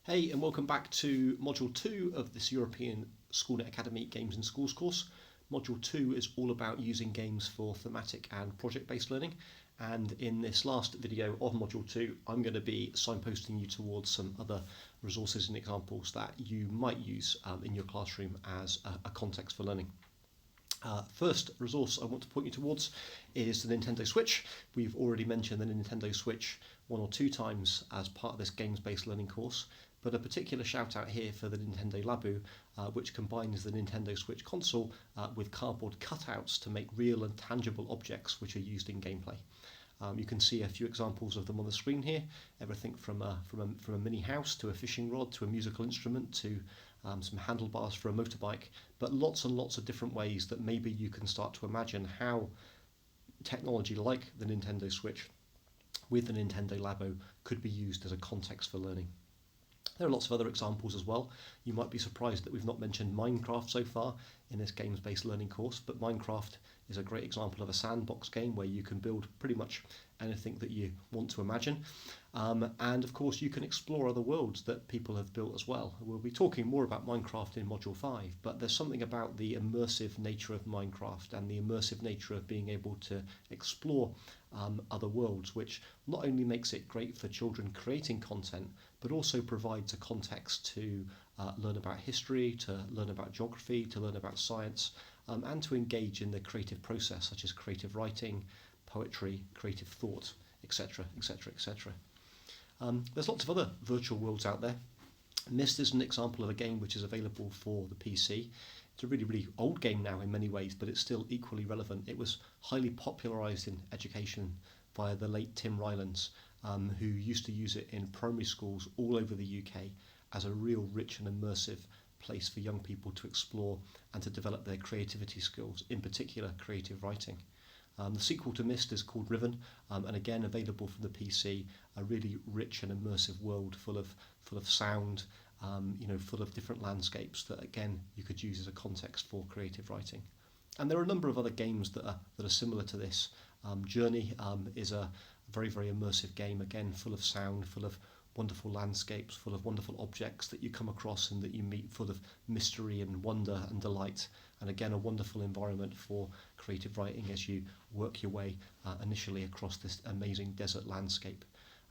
Hey, and welcome back to Module 2 of this European Schoolnet Academy Games in Schools course. Module 2 is all about using games for thematic and project-based learning. And in this last video of Module 2, I'm going to be signposting you towards some other resources and examples that you might use in your classroom as a context for learning. First resource I want to point you towards is the Nintendo Switch. We've already mentioned the Nintendo Switch one or two times as part of this games-based learning course, but a particular shout out here for the Nintendo Labo, which combines the Nintendo Switch console with cardboard cutouts to make real and tangible objects which are used in gameplay. You can see a few examples of them on the screen here, everything from a mini house to a fishing rod to a musical instrument to some handlebars for a motorbike, but lots and lots of different ways that maybe you can start to imagine how technology like the Nintendo Switch with the Nintendo Labo could be used as a context for learning. There are lots of other examples as well. You might be surprised that we've not mentioned Minecraft so far in this games-based learning course, but Minecraft is a great example of a sandbox game where you can build pretty much anything that you want to imagine. And of course you can explore other worlds that people have built as well. We'll be talking more about Minecraft in Module 5, but there's something about the immersive nature of Minecraft and the immersive nature of being able to explore other worlds, which not only makes it great for children creating content, but also provides a context to learn about history, to learn about geography, to learn about science, and to engage in the creative process, such as creative writing, poetry, creative thought, etc., etc., etc. There's lots of other virtual worlds out there. MYST is an example of a game which is available for the PC. It's a really, really old game now in many ways, but it's still equally relevant. It was highly popularised in education via the late Tim Rylands, who used to use it in primary schools all over the UK as a real rich and immersive place for young people to explore and to develop their creativity skills, in particular creative writing. The sequel to MYST is called RIVEN, and again available for the PC, a really rich and immersive world full of sound, full of different landscapes that again you could use as a context for creative writing. And there are a number of other games that are similar to this. Journey is a very, very immersive game, again full of sound, full of wonderful landscapes, full of wonderful objects that you come across and that you meet, full of mystery and wonder and delight, and again a wonderful environment for creative writing as you work your way initially across this amazing desert landscape.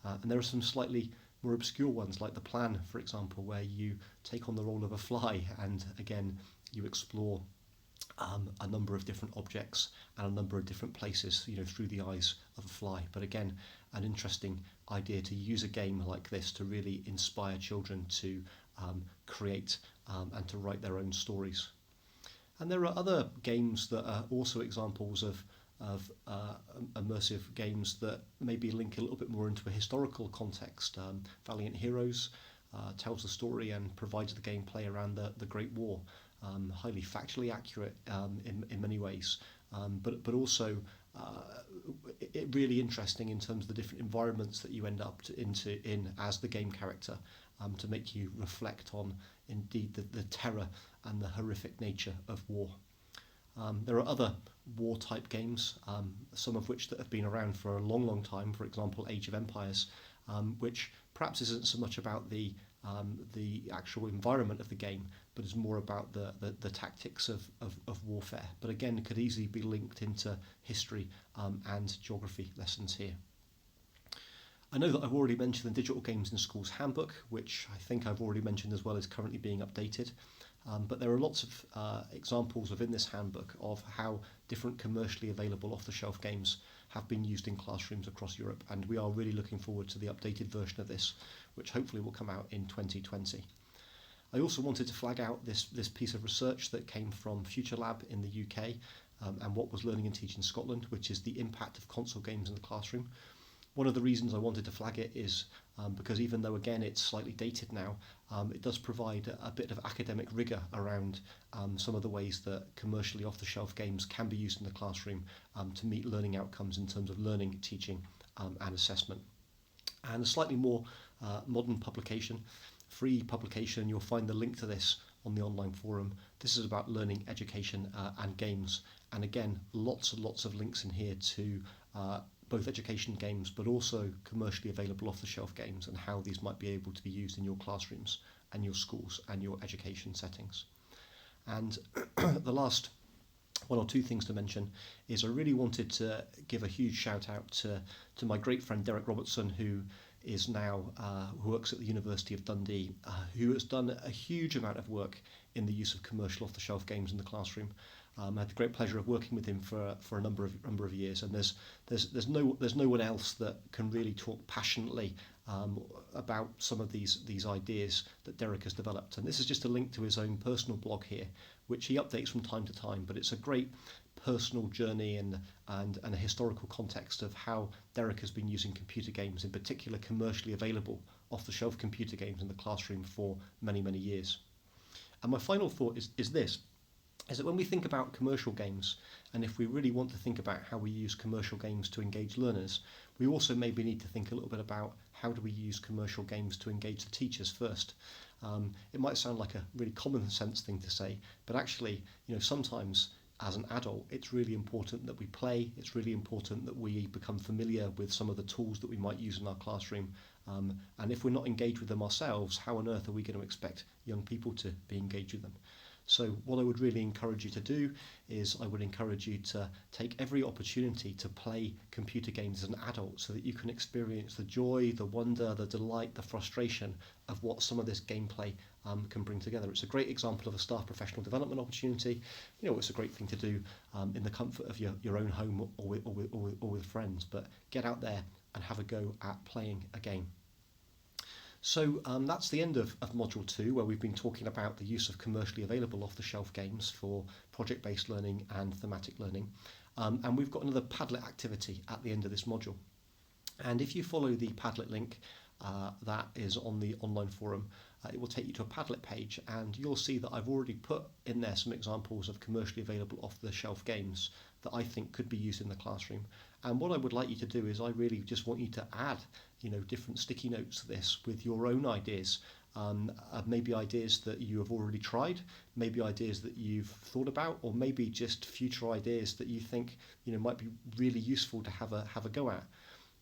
And there are some slightly more obscure ones like The Plan, for example, where you take on the role of a fly and again you explore a number of different objects and a number of different places, through the eyes of a fly. But again, an interesting idea to use a game like this to really inspire children to create and to write their own stories. And there are other games that are also examples of immersive games that maybe link a little bit more into a historical context. Valiant Heroes tells the story and provides the gameplay around the Great War. Highly factually accurate in many ways, but also really interesting in terms of the different environments that you end up in as the game character, to make you reflect on indeed the terror and the horrific nature of war. There are other war type games, some of which that have been around for a long, long time, for example Age of Empires, which perhaps isn't so much about the actual environment of the game, but is more about the tactics of warfare. But again, it could easily be linked into history and geography lessons here. I know that I've already mentioned the Digital Games in Schools Handbook, which I think I've already mentioned as well is currently being updated. But there are lots of examples within this handbook of how different commercially available off-the-shelf games have been used in classrooms across Europe, and we are really looking forward to the updated version of this, which hopefully will come out in 2020. I also wanted to flag out this piece of research that came from Future Lab in the UK and What Was Learning and Teaching Scotland, which is the impact of console games in the classroom. One of the reasons I wanted to flag it is because even though again it's slightly dated now, it does provide a bit of academic rigour around some of the ways that commercially off-the-shelf games can be used in the classroom to meet learning outcomes in terms of learning, teaching and assessment. And a slightly more modern publication, free publication, you'll find the link to this on the online forum. This is about learning, education and games, and again lots and lots of links in here to both education games but also commercially available off-the-shelf games, and how these might be able to be used in your classrooms and your schools and your education settings. And the last one or two things to mention is I really wanted to give a huge shout out to my great friend Derek Robertson, who is now who works at the University of Dundee, who has done a huge amount of work in the use of commercial off-the-shelf games in the classroom. I had the great pleasure of working with him for a number of years, and there's no one else that can really talk passionately about some of these ideas that Derek has developed. And this is just a link to his own personal blog here, which he updates from time to time. But it's a great personal journey and a historical context of how Derek has been using computer games, in particular commercially available off-the-shelf computer games in the classroom for many, many years. And my final thought is that when we think about commercial games, and if we really want to think about how we use commercial games to engage learners, we also maybe need to think a little bit about how do we use commercial games to engage the teachers first. It might sound like a really common sense thing to say, but actually, sometimes as an adult, it's really important that we play. It's really important that we become familiar with some of the tools that we might use in our classroom. And if we're not engaged with them ourselves, how on earth are we going to expect young people to be engaged with them? So what I would really encourage you to do is I would encourage you to take every opportunity to play computer games as an adult, so that you can experience the joy, the wonder, the delight, the frustration of what some of this gameplay can bring together. It's a great example of a staff professional development opportunity. It's a great thing to do in the comfort of your own home or with friends, but get out there and have a go at playing a game. So that's the end of Module 2, where we've been talking about the use of commercially available off-the-shelf games for project-based learning and thematic learning. And we've got another Padlet activity at the end of this module. And if you follow the Padlet link that is on the online forum, it will take you to a Padlet page, and you'll see that I've already put in there some examples of commercially available off-the-shelf games that I think could be used in the classroom. And what I would like you to do is I really just want you to add different sticky notes to this with your own ideas, maybe ideas that you have already tried, maybe ideas that you've thought about, or maybe just future ideas that you think might be really useful to have a go at.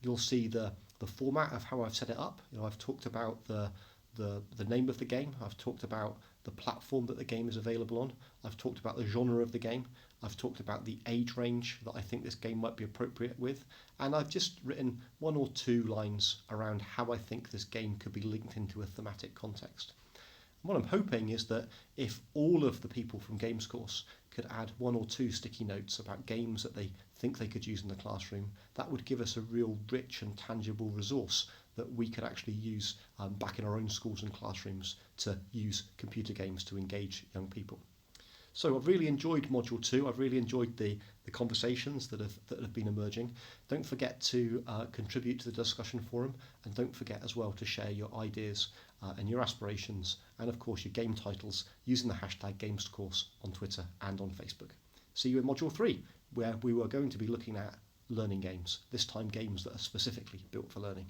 You'll see the format of how I've set it up. I've talked about the name of the game. I've talked about the platform that the game is available on. I've talked about the genre of the game. I've talked about the age range that I think this game might be appropriate with. And I've just written one or two lines around how I think this game could be linked into a thematic context. And what I'm hoping is that if all of the people from Games Course could add one or two sticky notes about games that they think they could use in the classroom, that would give us a real rich and tangible resource that we could actually use back in our own schools and classrooms to use computer games to engage young people. So I've really enjoyed Module 2. I've really enjoyed the conversations that have been emerging. Don't forget to contribute to the discussion forum, and don't forget as well to share your ideas and your aspirations, and of course your game titles, using the hashtag GamesCourse on Twitter and on Facebook. See you in Module 3, where we were going to be looking at learning games, this time games that are specifically built for learning.